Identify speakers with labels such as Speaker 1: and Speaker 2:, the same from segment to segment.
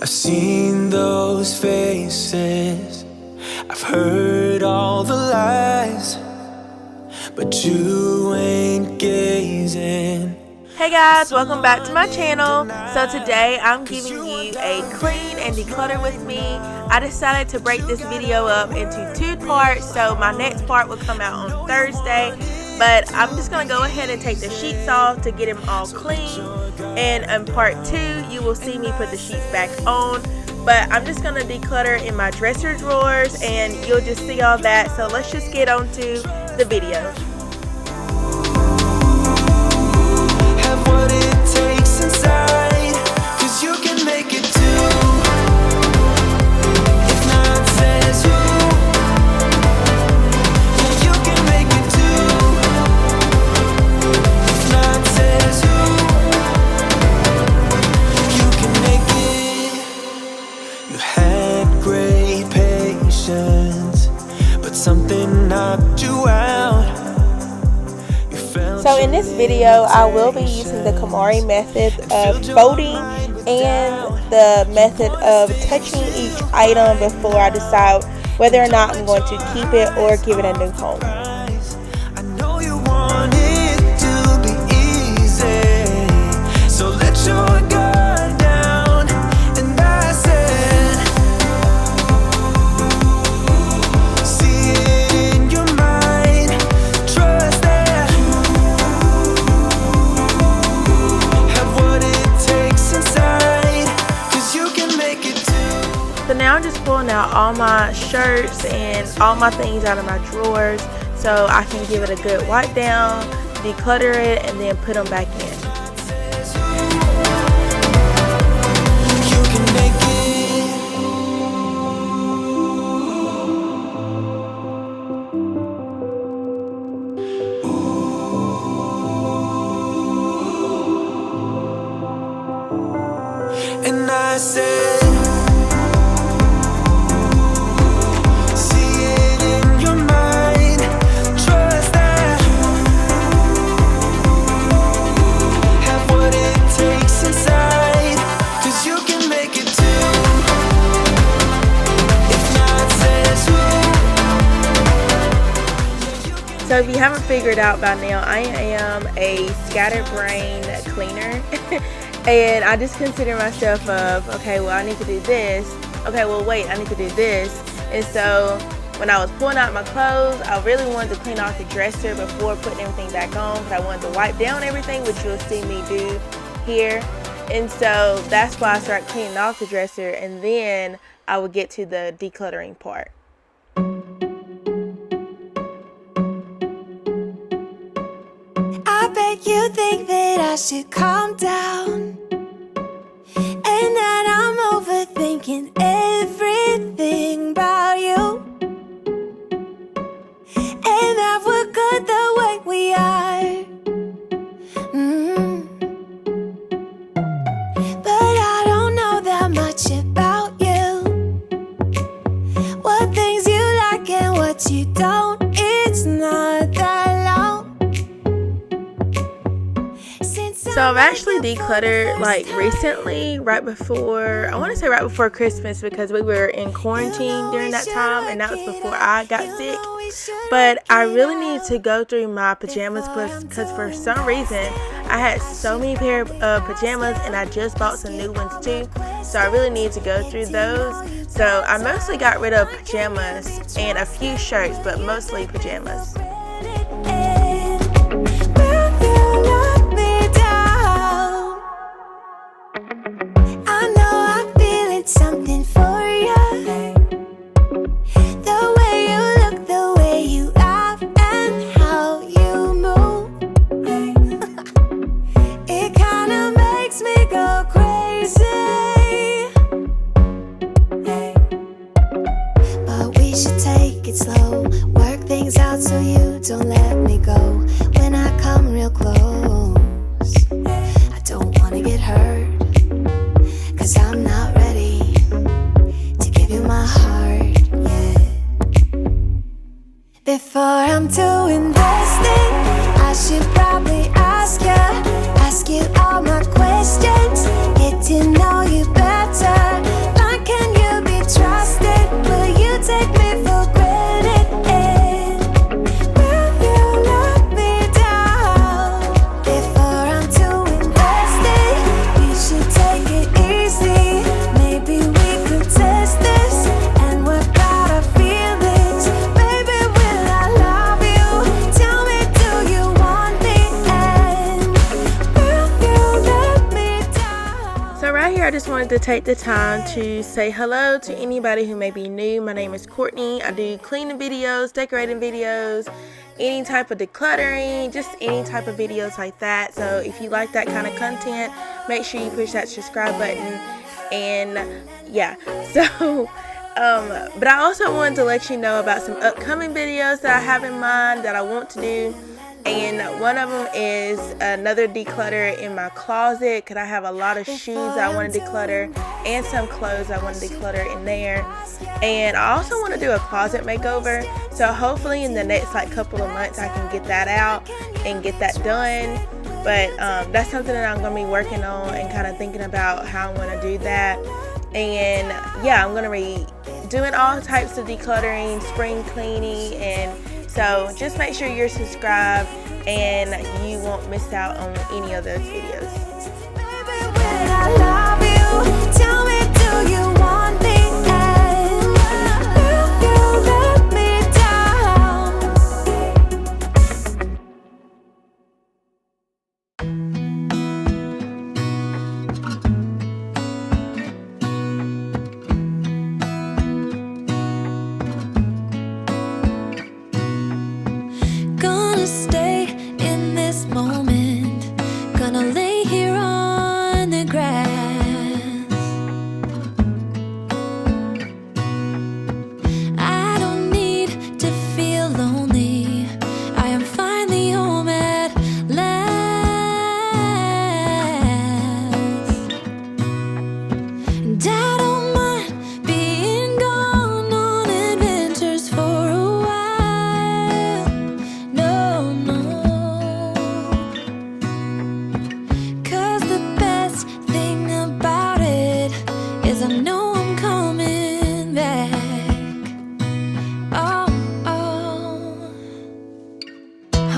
Speaker 1: I've seen those faces, I've heard all the lies, but you ain't gazing.
Speaker 2: Hey guys, welcome back to my channel. So today I'm giving you a clean and declutter with me. I decided to break this video up into 2 parts, so my next part will come out on Thursday. But I'm just going to go ahead and take the sheets off to get them all clean. And in part 2, you will see me put the sheets back on. But I'm just going to declutter in my dresser drawers and you'll just see all that. So let's just get on to the video.
Speaker 1: Have what it takes inside, 'cause you can make it too. If not says who, yeah, you can make it too. If not says who, you can make it. You had great patience, but something knocked you out.
Speaker 2: So in this video, I will be using the KONMARI method of folding and the method of touching each item before I decide whether or not I'm going to keep it or give it a new home.
Speaker 1: I know you want it to be easy, so let your guard down, and I said, see it in your mind, trust that, have what it takes inside, 'cause you can make it too.
Speaker 2: So now I'm just pulling out all my shirts and all my things out of my drawers so I can give it a good wipe down, declutter it, and then put them back in.
Speaker 1: You can make it. And I said, see it in your mind, trust that, have what it takes inside, 'cause you can make it too. If not says who.
Speaker 2: So if you haven't figured out by now, I am a scatterbrain cleaner. And I just consider myself of, okay, well, I need to do this. Okay, well, wait, I need to do this. And so when I was pulling out my clothes, I really wanted to clean off the dresser before putting everything back on, because I wanted to wipe down everything, which you'll see me do here. And so that's why I started cleaning off the dresser, and then I would get to the decluttering part.
Speaker 3: I bet you think that I should calm down, and that I'm overthinking everything about you, and that we're good the way we are. But I don't know that much about you, what things you like and what you don't. It's not that long.
Speaker 2: So I've actually decluttered like recently, right before, I want to say right before Christmas, because we were in quarantine during that time, and that was before I got sick. But I really needed to go through my pajamas because for some reason I had so many pair of pajamas, and I just bought some new ones too. So I really needed to go through those. So I mostly got rid of pajamas and a few shirts, but mostly pajamas.
Speaker 3: Something for you, the way you look, the way you laugh, and how you move. It kinda makes me go crazy, but we should take it slow, work things out so you don't let me go. When I come real close, I don't wanna get hurt, 'cause I'm not ready to give you my heart yet. Before I'm too invested, I should probably ask you all my questions, get to know you better.
Speaker 2: take the time to say hello to anybody who may be new. My name is Courtney. I do cleaning videos, decorating videos, any type of decluttering, just any type of videos like that. So if you like that kind of content, make sure you push that subscribe button. And yeah, so but I also wanted to let you know about some upcoming videos that I have in mind that I want to do. And one of them is another declutter in my closet, because I have a lot of shoes that I want to declutter and some clothes I want to declutter in there. And I also want to do a closet makeover, so hopefully in the next couple of months I can get that out and get that done. But that's something that I'm going to be working on and kind of thinking about how I want to do that. And yeah, I'm going to be doing all types of decluttering, spring cleaning, and so just make sure you're subscribed and you won't miss out on any of those videos.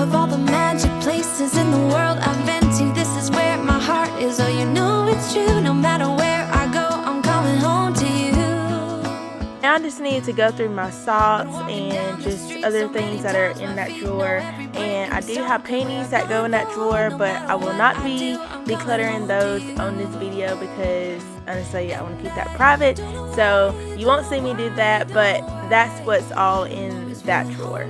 Speaker 3: Of all the magic places in the world I've been to, this is where my heart is. Oh, you know it's true. No matter where I go, I'm coming home to you.
Speaker 2: Now I just need to go through my socks and just other things that are in that drawer. And I do have panties that go in that drawer, but I will not be decluttering those on this video because honestly I want to keep that private. So you won't see me do that, but that's what's all in that drawer.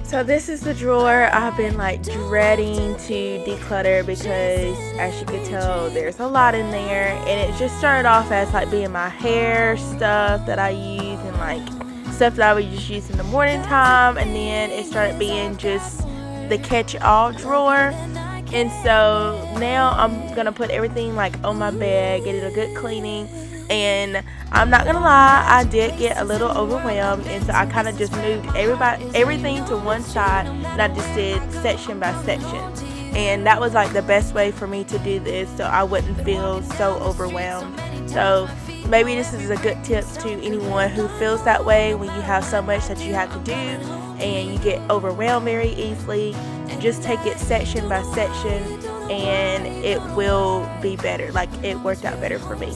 Speaker 2: So this is the drawer I've been dreading to declutter because, as you can tell, there's a lot in there, and it just started off as being my hair stuff that I use and stuff that I would just use in the morning time, and then it started being just the catch-all drawer. And so now I'm gonna put everything on my bed, get it a good cleaning. And I'm not gonna lie, I did get a little overwhelmed, and so I kind of just moved everything to one side, and I just did section by section. And that was the best way for me to do this, so I wouldn't feel so overwhelmed. So maybe this is a good tip to anyone who feels that way when you have so much that you have to do and you get overwhelmed very easily. Just take it section by section and it will be better. It worked out better for me.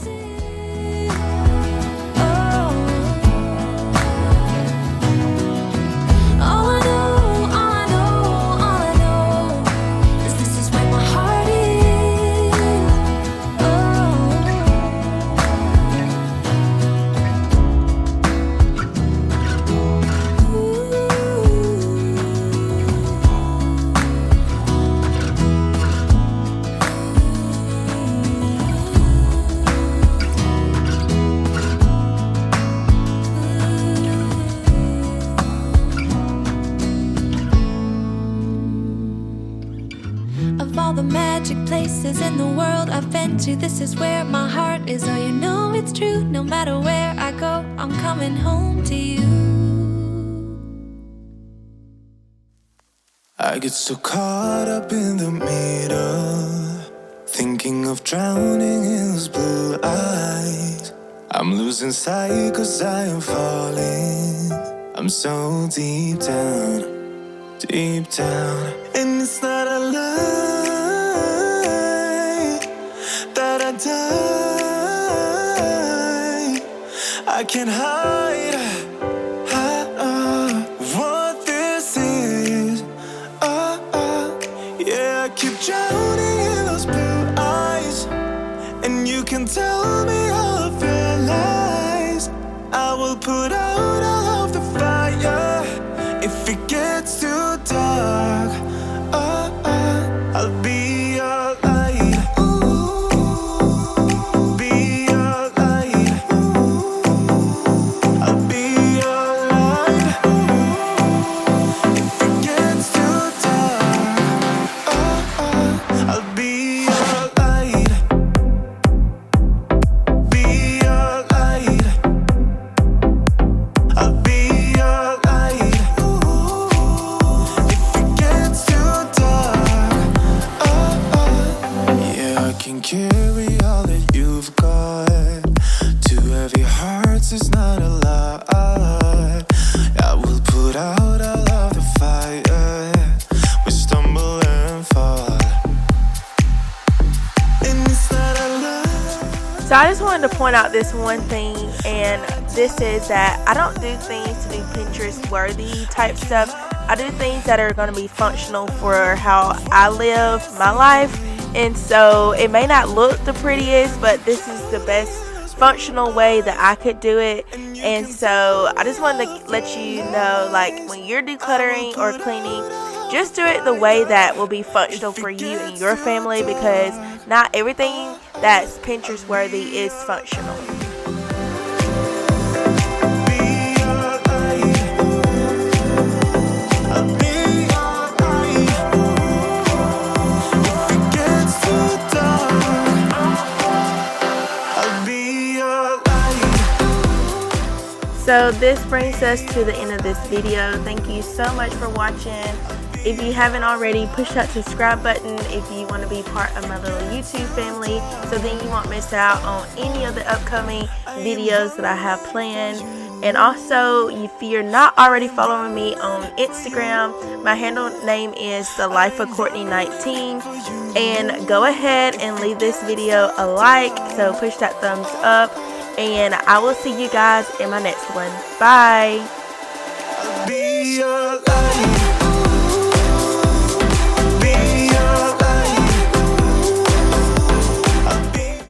Speaker 3: The magic places in the world I've been to, this is where my heart is. Oh, you know it's true. No matter where I go, I'm coming home to you.
Speaker 1: get so caught up in the middle, thinking of drowning in those blue eyes. I'm losing sight 'cause I am falling. I'm so deep down, deep down. And it's not a lie that I die. I can't hide what this is. Yeah, I keep drowning in those blue eyes, and you can tell me all of your lies. I will put out all of the fire if it gets too dark. I'll be your light. Be your light. I'll be your light. If it gets too dark, I'll be your light. Be your light. I'll be your light. If it gets too dark, yeah, I can carry all that you've got. Two heavy hearts is not a lot. I will put out all of the fire. We stumble and fall, and it's not a lie.
Speaker 2: So I just wanted to point out this one thing, and this is that I don't do things to do Pinterest worthy type stuff. I do things that are going to be functional for how I live my life. And so it may not look the prettiest, but this is the best functional way that I could do it. And so I just wanted to let you know, like, when you're decluttering or cleaning, just do it the way that will be functional for you and your family, because not everything that's Pinterest worthy is functional.
Speaker 1: Be your light. I'll be your light. If it gets too dark, I'll be your light.
Speaker 2: So this brings us to the end of this video. Thank you so much for watching. If you haven't already, push that subscribe button if you want to be part of my little YouTube family, so then you won't miss out on any of the upcoming videos that I have planned. And also, if you're not already following me on Instagram, my handle name is thelifeofcourtney19. And go ahead and leave this video a like, so push that thumbs up. And I will see you guys in my next one. Bye.
Speaker 1: I'll be your light.